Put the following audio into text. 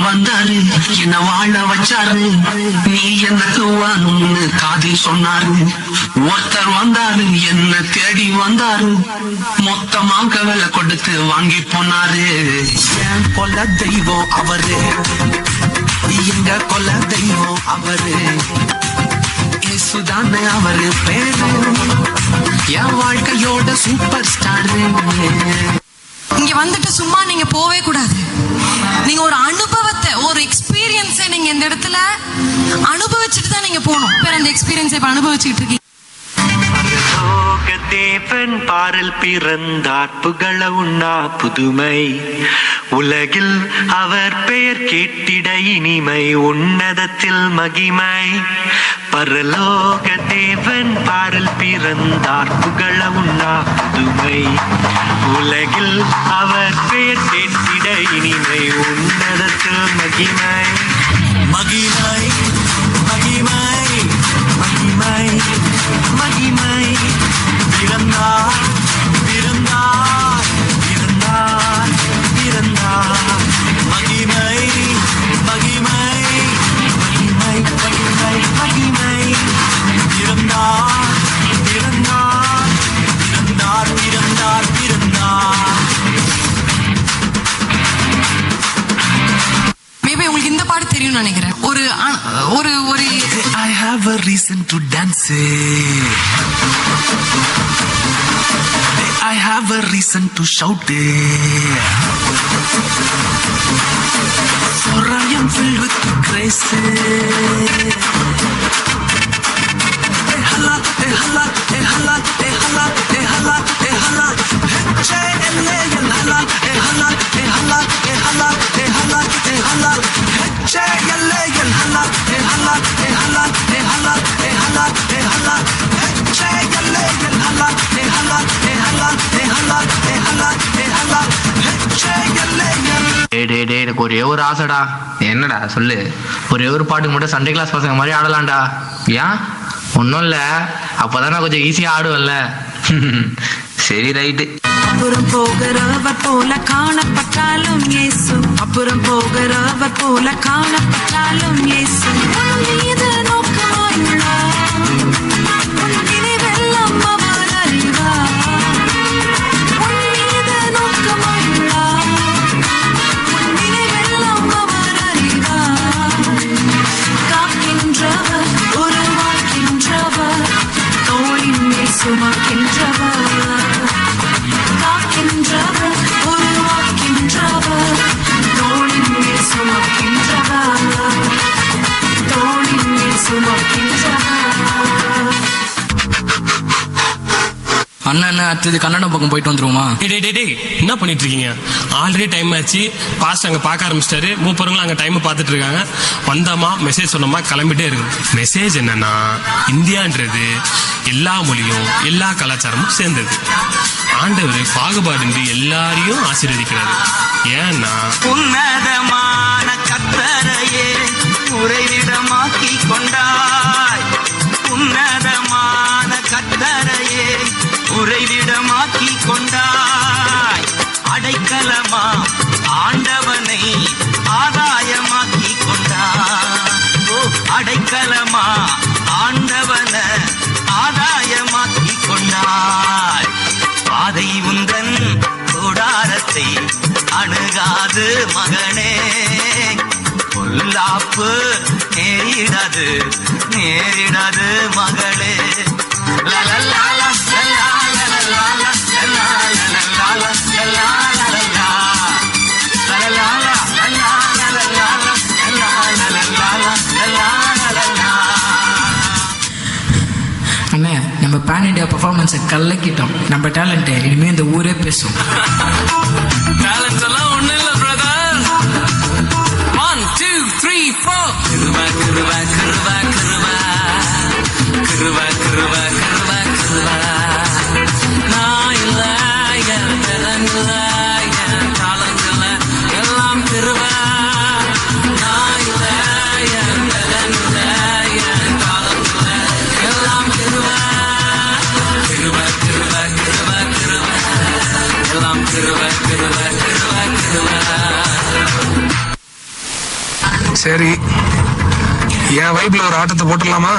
வந்தாரு என்ன வாழ வச்சாரு நீ எனக்கு வாணும்னு காதில் சொன்னாரு ஒருத்தர் வந்தாரு என்ன தேடி வந்தாரு மொத்தமாக விலை கொடுத்து வாங்கி போனாரு என் கொல்ல தெய்வம் அவரு எங்க கொல்ல தெய்வம் அவரு இயேசுதானே அவரு பேரு என் வாழ்க்கையோட சூப்பர் ஸ்டாரு இங்க வந்துட்டு சும்மா நீங்க போவே கூடாது. நீங்க ஒரு அனுபவத்தை ஒரு எக்ஸ்பீரியன்ஸை நீங்க இந்த இடத்துல அனுபவிச்சுட்டு தான் நீங்க போகணும். அந்த எக்ஸ்பீரியன்ஸை இப்ப அனுபவிச்சுட்டு இருக்கீங்க. தேவன் பாரில் பிறந்தார் புகழ உண்ணா புதுமை உலகில் அவர் பெயர் கேட்டிட இனிமை உன்னதத்தில் மகிமை பரலோக தேவன் பாரில் பிறந்தார் புகழ உண்ணா புதுமை உலகில் அவர் பெயர் கேட்டிட இனிமை உன்னதத்தில் மகிமை மகிமை மகிமை மகிமை மகிமை பிறந்தார் பிறந்தார் பிறந்தார் பிறந்தார் மகிமை மகிமை மகிமை மகிமை மகிமை பிறந்தார் பிறந்தார் பிறந்தார் பிறந்தார் பிறந்தார். மேபி உங்களுக்கு இந்த பாட்டு தெரியும்னு நினைக்கிறேன். ஒரு ஒரு ஒரு I have a reason to dance. I have a reason to shout. For I am filled with grace. Hey hala, hey hala, hey hala, hey hala, hey hala, hey hala. Hey hala, hey hala, hey hala, hey hala, hey hala, hey hala. Hey hala, hey hala, hey hala, hey hala, hey hala, hey hala, hey hala. Hey hala, hey hala, hey hala, hey hala, hey hala, hey hala, hey hala. எனக்கு ஒரே ஒரு ஆசைடா. என்னடா சொல்லு. ஒரே ஒரு பாட்டுக்கு மட்டும் Sunday class பசங்க மாதிரி ஆடலாம்டா. ஏன்? ஒன்றும் இல்லை, அப்போதான் நான் கொஞ்சம் ஈஸியாக ஆடுவேன்ல. சரி ரைட்டு. அப்புறம் போகிறவர் போல காணப்பட்டாலும் இயேசு அப்புறம் போகிறவர் போல காணப்பட்டாலும் இயேசு மீது நோக்கமாயுள்ளார் நினைவெல்லாம் அவர் அறிவார் உன் மீது நோக்கமாயுள்ளார் நினைவெல்லாம் அவர் அறிவார் காக்கின்றவர் உருவாக்கின்றவர் தோளின் மேல் சுமக்கின்றவர் காக்கின்றவர் உருவாக்கின்றவர் தோளின் மேல் சுமக்கின்றவர் தோளின் மேல் சுமக்கின்றவர். அண்ணன் அடுத்தது கன்னடம் பக்கம் போயிட்டு வந்துருவோமா? என்ன பண்ணிட்டு இருக்கீங்க? ஆல்ரெடி டைம் ஆச்சு. பாஸ்ட் அங்க பார்க்க ஆரம்பிச்சிட்டாரு. மூப்பருங்களும் அங்க டைம் பார்த்துட்டு இருக்காங்க. வந்தோமா மெசேஜ் சொன்னோமா கிளம்பிட்டே இருக்கு. மெசேஜ் என்னன்னா, இந்தியான்றது எல்லா மொழியும் எல்லா கலாச்சாரமும் சேர்ந்தது. ஆண்டவர் பாகுபாடின்றி எல்லாரையும் ஆசீர்வதிக்கிறாரு. ஏன்னா உன்னதமான கர்த்தரையே உறைவிடமாக்கி கொண்டாய். உன்னதமான கர்த்தரையே உறைவிடமாக்கி கொண்டாய். அடைக்கலமா ஆண்டவனை ஆதாயமாக்கி கொண்டாய். அடைக்கலமா ஆண்டவன ஆதாயமாக்கி கொண்டாய். பாதை உந்தன் கூடாரத்தை அணுகாது மகனே, பொல்லாப்பு நேரிடாது நேரிடாது மகளே. அண்ணே, நம்ம பேன் இண்டியா பர்ஃபார்மன்ஸை கலக்கிட்டோம். நம்ம டேலண்ட்டை இனிமேல் இந்த ஊரே பேசும். டேலண்ட் எல்லாம் ஒண்ணு இல்ல பிரதர். 1 2 3 4 கிருபா கிருபா கிருபா கிருபா கிருபா கிருபா கிருபா கிருபா. நான் இல்ல என் டேலண்ட் இல்ல என் டாலண்ட் இல்ல எல்லாம் கிருபா. நான் இல்ல என் டேலண்ட் இல்ல என் டாலண்ட் இல்ல எல்லாம் கிருபா. கிருபா கிருபா கிருபா கிருபா எல்லாம் கிருபா கிருபா கிருபா கிருபா. சரி, என் வைப்ல ஒரு ஆட்டத்தை போட்டுடலாமா?